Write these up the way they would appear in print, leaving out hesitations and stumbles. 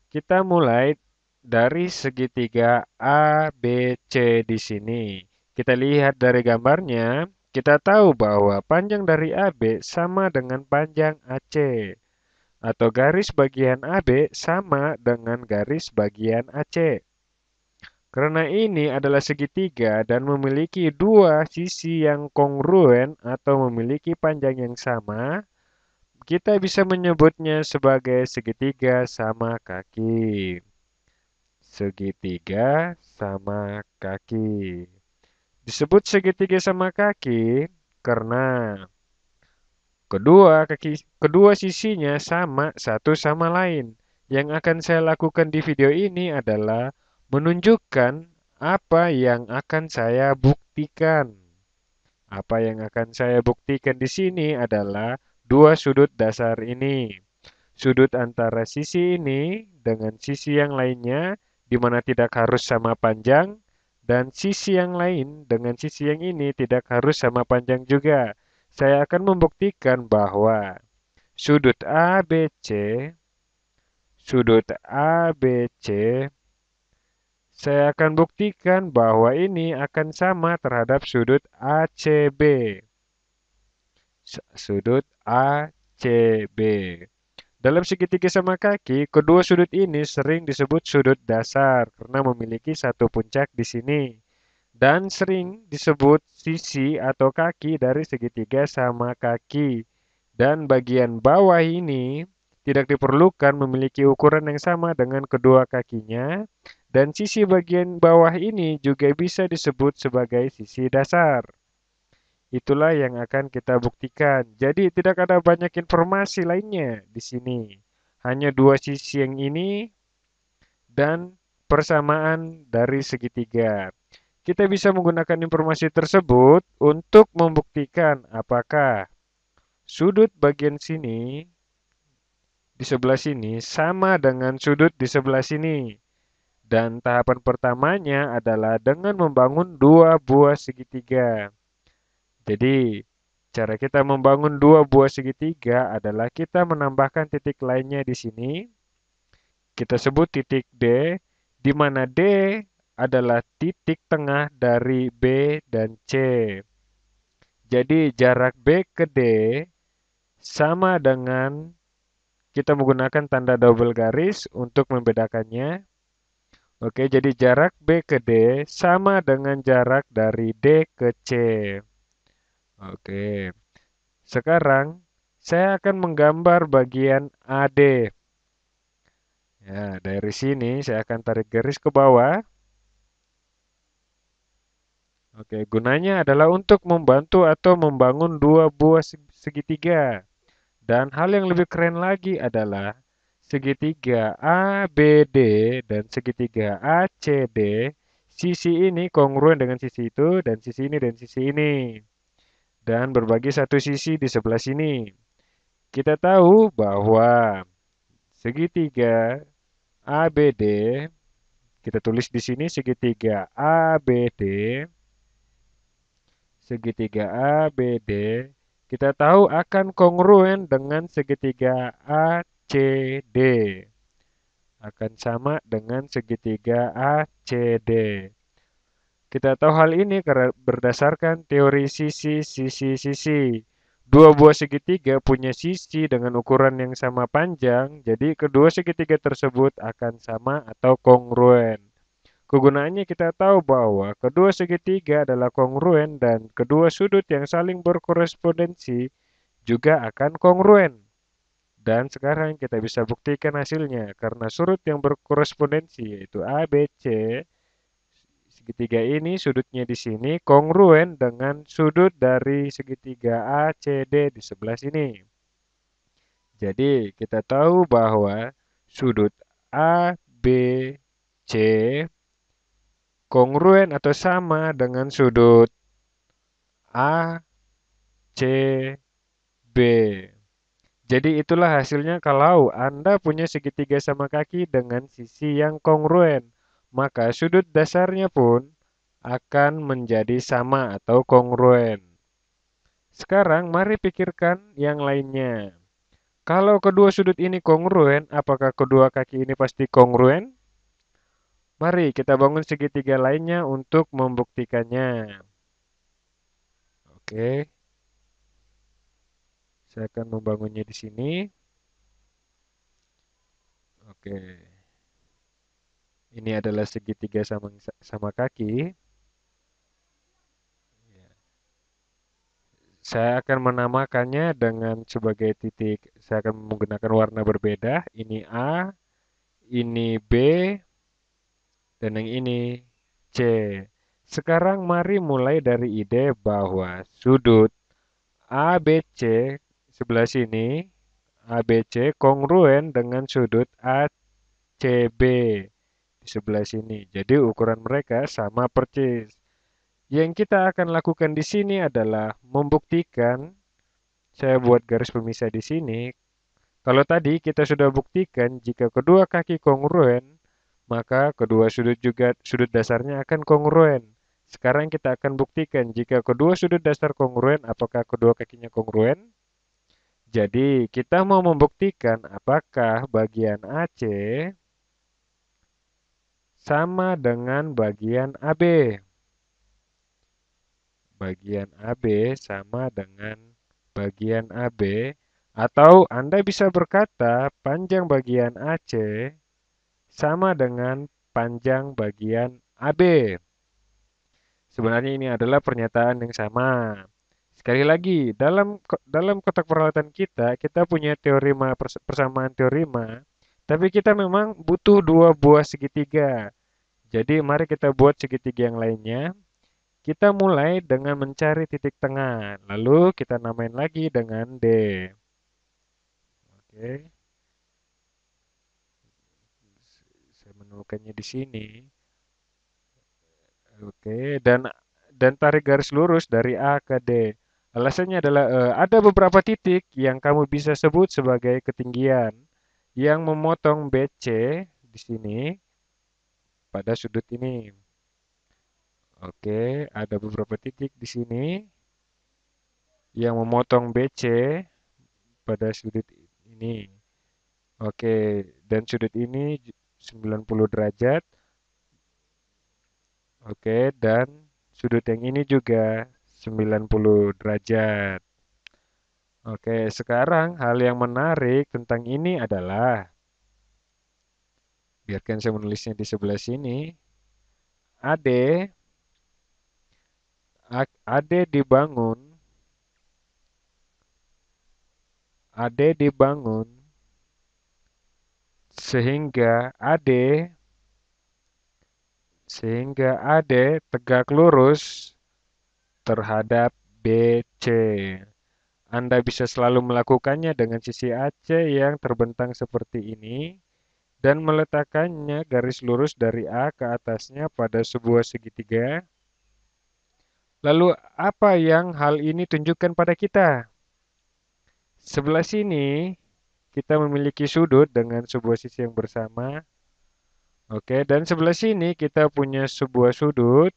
Kita mulai dari segitiga ABC di sini. Kita lihat dari gambarnya, kita tahu bahwa panjang dari AB sama dengan panjang AC, atau garis bagian AB sama dengan garis bagian AC. Karena ini adalah segitiga dan memiliki dua sisi yang kongruen atau memiliki panjang yang sama, kita bisa menyebutnya sebagai segitiga sama kaki. Segitiga sama kaki. Disebut segitiga sama kaki karena kedua sisinya sama satu sama lain. Yang akan saya lakukan di video ini adalah menunjukkan apa yang akan saya buktikan. Apa yang akan saya buktikan di sini adalah dua sudut dasar ini. Sudut antara sisi ini dengan sisi yang lainnya, di mana tidak harus sama panjang, dan sisi yang lain dengan sisi yang ini tidak harus sama panjang juga. Saya akan membuktikan bahwa sudut ABC, sudut ABC, saya akan buktikan bahwa ini akan sama terhadap sudut ACB. Sudut ACB. Dalam segitiga sama kaki, kedua sudut ini sering disebut sudut dasar karena memiliki satu puncak di sini. Dan sering disebut sisi atau kaki dari segitiga sama kaki. Dan bagian bawah ini tidak diperlukan memiliki ukuran yang sama dengan kedua kakinya. Dan sisi bagian bawah ini juga bisa disebut sebagai sisi dasar. Itulah yang akan kita buktikan. Jadi tidak ada banyak informasi lainnya di sini. Hanya dua sisi yang ini dan persamaan dari segitiga. Kita bisa menggunakan informasi tersebut untuk membuktikan apakah sudut bagian sini di sebelah sini sama dengan sudut di sebelah sini. Dan tahapan pertamanya adalah dengan membangun dua buah segitiga. Jadi, cara kita membangun dua buah segitiga adalah kita menambahkan titik lainnya di sini. Kita sebut titik D, di mana D adalah titik tengah dari B dan C. Jadi, jarak B ke D sama dengan kita menggunakan tanda double garis untuk membedakannya. Oke, jadi jarak B ke D sama dengan jarak dari D ke C. Oke. Sekarang saya akan menggambar bagian AD. Ya, dari sini saya akan tarik garis ke bawah. Oke, gunanya adalah untuk membantu atau membangun dua buah segitiga. Dan hal yang lebih keren lagi adalah segitiga ABD dan segitiga ACD. Sisi ini kongruen dengan sisi itu dan sisi ini dan sisi ini. Dan berbagi satu sisi di sebelah sini. Kita tahu bahwa segitiga ABD, kita tulis di sini segitiga ABD, segitiga ABD, kita tahu akan kongruen dengan segitiga ACD, akan sama dengan segitiga ACD. Kita tahu hal ini karena berdasarkan teori sisi-sisi-sisi. Dua buah segitiga punya sisi dengan ukuran yang sama panjang, jadi kedua segitiga tersebut akan sama atau kongruen. Kegunaannya kita tahu bahwa kedua segitiga adalah kongruen dan kedua sudut yang saling berkorespondensi juga akan kongruen. Dan sekarang kita bisa buktikan hasilnya karena sudut yang berkorespondensi yaitu ABC, segitiga ini sudutnya di sini kongruen dengan sudut dari segitiga ACD di sebelah sini. Jadi kita tahu bahwa sudut ABC kongruen atau sama dengan sudut ACB. Jadi itulah hasilnya kalau Anda punya segitiga sama kaki dengan sisi yang kongruen. Maka sudut dasarnya pun akan menjadi sama atau kongruen. Sekarang mari pikirkan yang lainnya. Kalau kedua sudut ini kongruen, apakah kedua kaki ini pasti kongruen? Mari kita bangun segitiga lainnya untuk membuktikannya. Oke, saya akan membangunnya di sini. Oke, ini adalah segitiga sama kaki. Saya akan menamakannya dengan sebagai titik. Saya akan menggunakan warna berbeda. Ini A, ini B, dan yang ini C. Sekarang mari mulai dari ide bahwa sudut ABC sebelah sini, ABC kongruen dengan sudut ACB di sebelah sini. Jadi ukuran mereka sama persis. Yang kita akan lakukan di sini adalah membuktikan, saya buat garis pemisah di sini. Kalau tadi kita sudah buktikan jika kedua kaki kongruen, maka kedua sudut juga sudut dasarnya akan kongruen. Sekarang kita akan buktikan jika kedua sudut dasar kongruen, apakah kedua kakinya kongruen? Jadi kita mau membuktikan apakah bagian AC sama dengan bagian AB. Bagian AB sama dengan bagian AB. Atau Anda bisa berkata panjang bagian AC sama dengan panjang bagian AB. Sebenarnya ini adalah pernyataan yang sama. Sekali lagi, dalam kotak peralatan kita, kita punya teorema persamaan teorema, tapi kita memang butuh dua buah segitiga. Jadi mari kita buat segitiga yang lainnya. Kita mulai dengan mencari titik tengah, lalu kita namain lagi dengan D. Oke, saya menemukannya di sini. Oke, dan tarik garis lurus dari A ke D. Alasannya adalah ada beberapa titik yang kamu bisa sebut sebagai ketinggian yang memotong BC di sini pada sudut ini. Oke, ada beberapa titik di sini yang memotong BC pada sudut ini. Oke, dan sudut ini 90 derajat. Oke, dan sudut yang ini juga 90 derajat. Oke, sekarang hal yang menarik tentang ini adalah, biarkan saya menulisnya di sebelah sini, AD, AD dibangun, AD dibangun sehingga AD tegak lurus terhadap BC. Anda bisa selalu melakukannya dengan sisi AC yang terbentang seperti ini dan meletakkannya garis lurus dari A ke atasnya pada sebuah segitiga. Lalu apa yang hal ini tunjukkan pada kita? Sebelah sini kita memiliki sudut dengan sebuah sisi yang bersama. Oke, dan sebelah sini kita punya sebuah sudut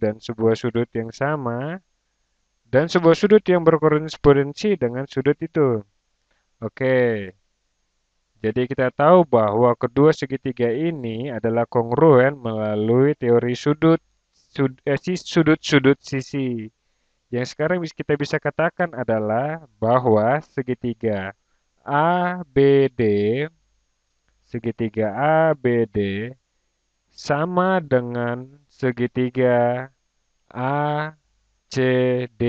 dan sebuah sudut yang sama dan sebuah sudut yang berkorespondensi dengan sudut itu. Oke, jadi kita tahu bahwa kedua segitiga ini adalah kongruen melalui teori sudut-sudut sisi. Yang sekarang kita bisa katakan adalah bahwa ABD, segitiga ABD sama dengan segitiga ACD.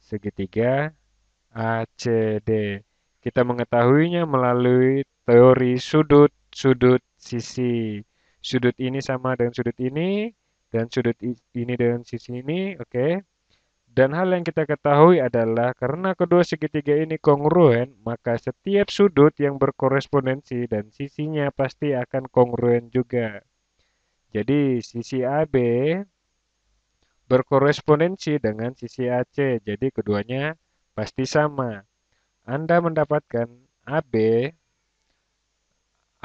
Segitiga ACD. Kita mengetahuinya melalui teori sudut-sudut sisi. Sudut ini sama dengan sudut ini, dan sudut ini dengan sisi ini, oke. Dan hal yang kita ketahui adalah karena kedua segitiga ini kongruen, maka setiap sudut yang berkorespondensi dan sisinya pasti akan kongruen juga. Jadi sisi AB berkorespondensi dengan sisi AC, jadi keduanya pasti sama. Anda mendapatkan AB,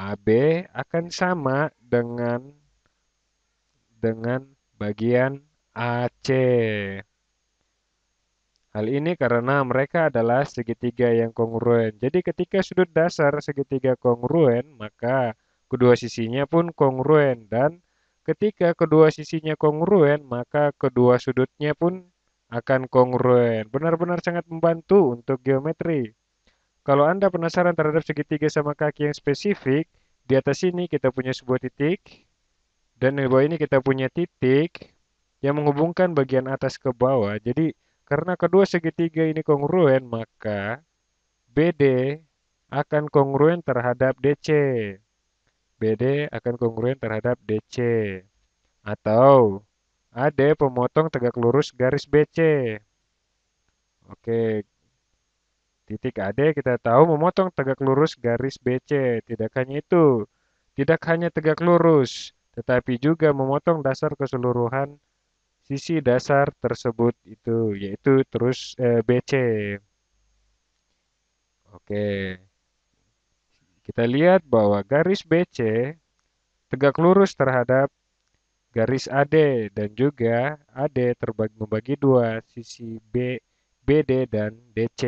AB akan sama dengan bagian AC. Hal ini karena mereka adalah segitiga yang kongruen. Jadi ketika sudut dasar segitiga kongruen, maka kedua sisinya pun kongruen. Dan ketika kedua sisinya kongruen, maka kedua sudutnya pun akan kongruen. Benar-benar sangat membantu untuk geometri. Kalau Anda penasaran terhadap segitiga sama kaki yang spesifik, di atas ini kita punya sebuah titik, dan di bawah ini kita punya titik yang menghubungkan bagian atas ke bawah. Jadi, karena kedua segitiga ini kongruen, maka BD akan kongruen terhadap DC. BD akan kongruen terhadap DC. Atau AD pemotong tegak lurus garis BC. Oke, titik AD kita tahu memotong tegak lurus garis BC. Tidak hanya itu, tidak hanya tegak lurus, tetapi juga memotong dasar keseluruhan sisi dasar tersebut itu, yaitu terus BC. Oke, kita lihat bahwa garis BC tegak lurus terhadap garis AD dan juga AD terbagi membagi dua sisi BD dan DC.